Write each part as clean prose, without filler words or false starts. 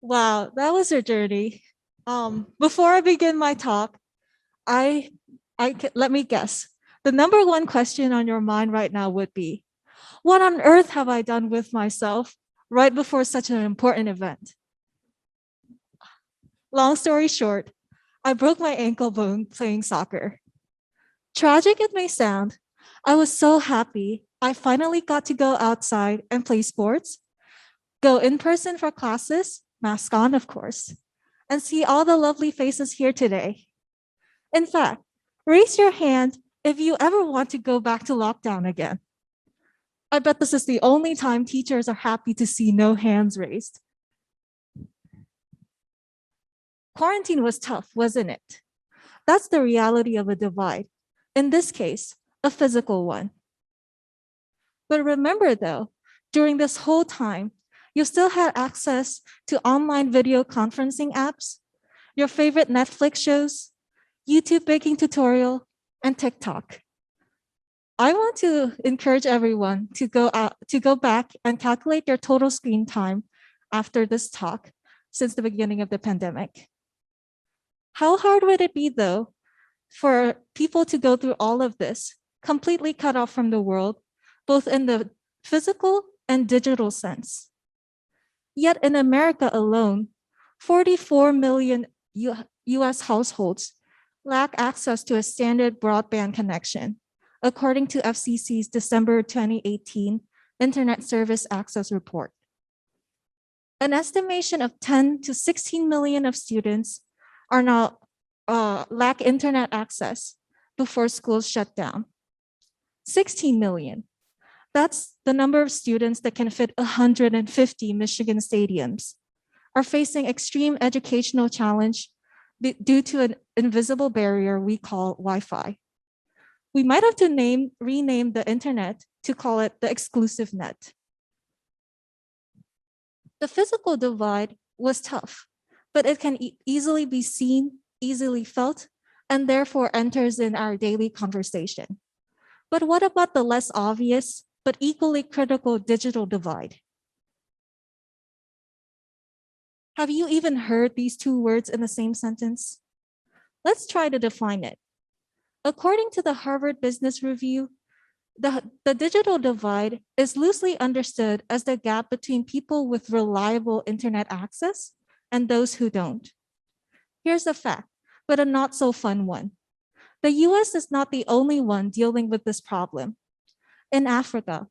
Wow, that was your journey. Before I begin my talk, I, let me guess. The number one question on your mind right now would be, what on earth have I done with myself right before such an important event? Long story short, I broke my ankle bone playing soccer. Tragic it may sound, I was so happy I finally got to go outside and play sports, go in person for classes, mask on, of course, and see all the lovely faces here today. In fact, raise your hand if you ever want to go back to lockdown again. I bet this is the only time teachers are happy to see no hands raised. Quarantine was tough, wasn't it? That's the reality of a divide. In this case, a physical one. But remember though, during this whole time, you still had access to online video conferencing apps, your favorite Netflix shows, YouTube baking tutorial, and TikTok. I want to encourage everyone to go back and calculate their total screen time after this talk since the beginning of the pandemic. How hard would it be though for people to go through all of this, completely cut off from the world, both in the physical and digital sense? Yet in America alone, 44 million US households lack access to a standard broadband connection, according to FCC's December 2018 Internet Service Access Report. An estimation of 10 to 16 million of students are now lack internet access before schools shut down. 16 million. That's the number of students that can fit 150 Michigan stadiums, are facing extreme educational challenge due to an invisible barrier we call Wi-Fi. We might have to rename the internet to call it the exclusive net. The physical divide was tough, but it can easily be seen, easily felt, and therefore enters in our daily conversation. But what about the less obvious, but equally critical digital divide? Have you even heard these two words in the same sentence? Let's try to define it. According to the Harvard Business Review, the digital divide is loosely understood as the gap between people with reliable internet access and those who don't. Here's a fact, but a not so fun one. The US is not the only one dealing with this problem. In Africa,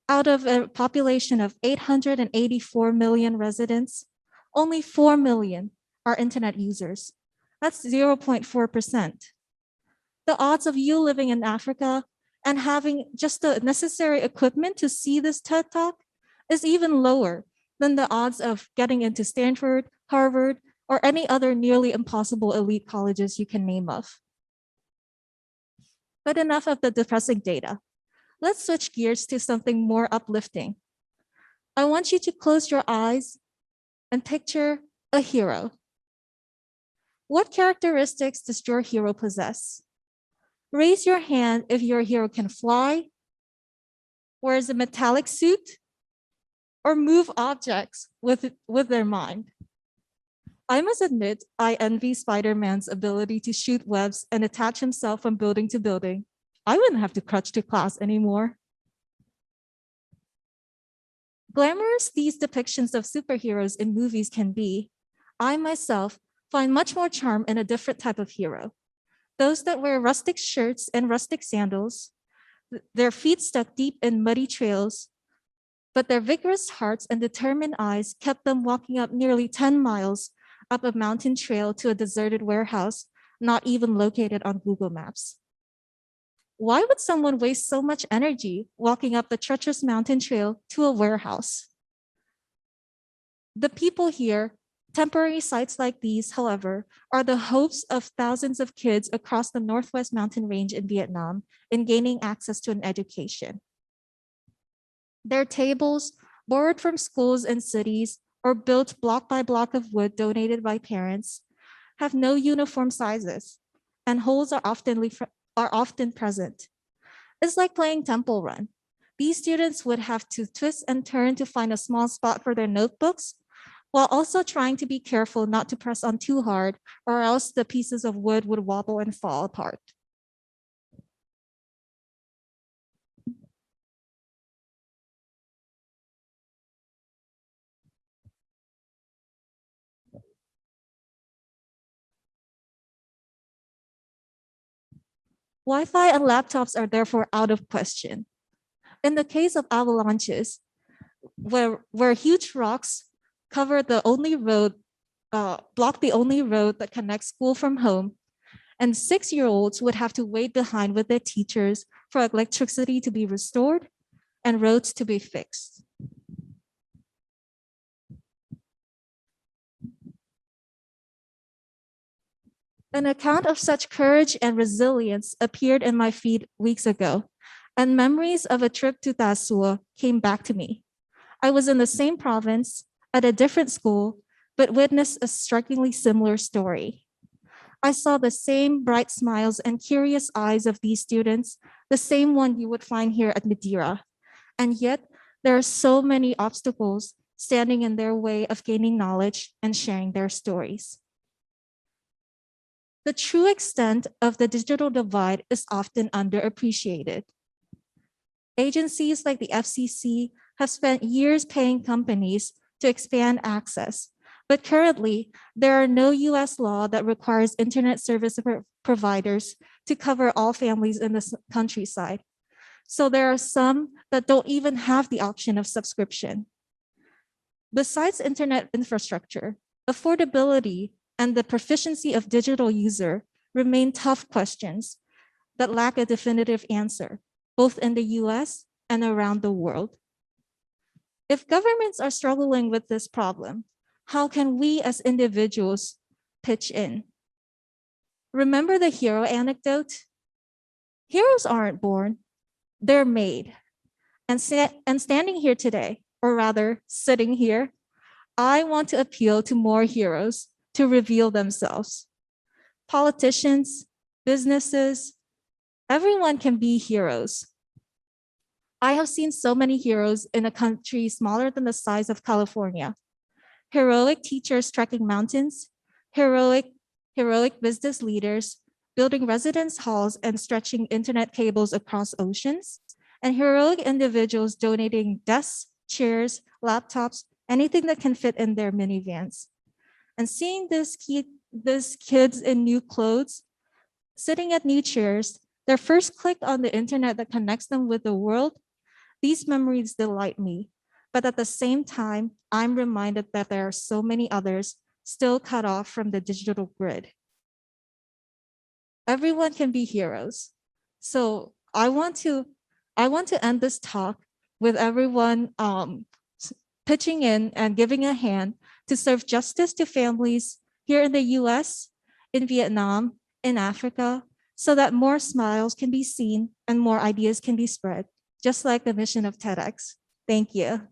out of a population of 884 million residents, only 4 million are internet users. That's 0.4%. The odds of you living in Africa and having just the necessary equipment to see this TED Talk is even lower than the odds of getting into Stanford, Harvard, or any other nearly impossible elite colleges you can name of. But enough of the depressing data. Let's switch gears to something more uplifting. I want you to close your eyes and picture a hero. What characteristics does your hero possess? Raise your hand if your hero can fly, wears a metallic suit, or move objects with their mind. I must admit, I envy Spider-Man's ability to shoot webs and attach himself from building to building. I wouldn't have to crutch to class anymore. Glamorous these depictions of superheroes in movies can be, I myself find much more charm in a different type of hero. Those that wear rustic shirts and rustic sandals, their feet stuck deep in muddy trails, but their vigorous hearts and determined eyes kept them walking up nearly 10 miles up a mountain trail to a deserted warehouse, not even located on Google Maps. Why would someone waste so much energy walking up the treacherous mountain trail to a warehouse? The people here, temporary sites like these, however, are the hopes of thousands of kids across the Northwest Mountain Range in Vietnam in gaining access to an education. Their tables, borrowed from schools and cities, or built block by block of wood donated by parents, have no uniform sizes, and holes are often present. It's like playing Temple Run. These students would have to twist and turn to find a small spot for their notebooks, while also trying to be careful not to press on too hard, or else the pieces of wood would wobble and fall apart. Wi-Fi and laptops are therefore out of question. In the case of avalanches, where huge rocks cover the only road, block the only road that connects school from home, and 6-year-olds would have to wait behind with their teachers for electricity to be restored and roads to be fixed. An account of such courage and resilience appeared in my feed weeks ago, and memories of a trip to Tasua came back to me. I was in the same province at a different school, but witnessed a strikingly similar story. I saw the same bright smiles and curious eyes of these students, the same one you would find here at Madeira. And yet, there are so many obstacles standing in their way of gaining knowledge and sharing their stories. The true extent of the digital divide is often underappreciated. Agencies like the FCC have spent years paying companies to expand access, but currently there are no US law that requires internet service providers to cover all families in the countryside. So there are some that don't even have the option of subscription. Besides internet infrastructure, affordability and the proficiency of digital user remain tough questions that lack a definitive answer, both in the US and around the world. If governments are struggling with this problem, how can we as individuals pitch in? Remember the hero anecdote? Heroes aren't born, they're made. And standing here today, or rather sitting here, I want to appeal to more heroes to reveal themselves. Politicians, businesses, everyone can be heroes. I have seen so many heroes in a country smaller than the size of California. Heroic teachers trekking mountains, heroic business leaders building residence halls and stretching internet cables across oceans, and heroic individuals donating desks, chairs, laptops, anything that can fit in their minivans. And seeing these kids in new clothes, sitting at new chairs, their first click on the internet that connects them with the world, these memories delight me. But at the same time, I'm reminded that there are so many others still cut off from the digital grid. Everyone can be heroes. So I want to end this talk with everyone pitching in and giving a hand to serve justice to families here in the US, in Vietnam, in Africa, so that more smiles can be seen and more ideas can be spread, just like the mission of TEDx. Thank you.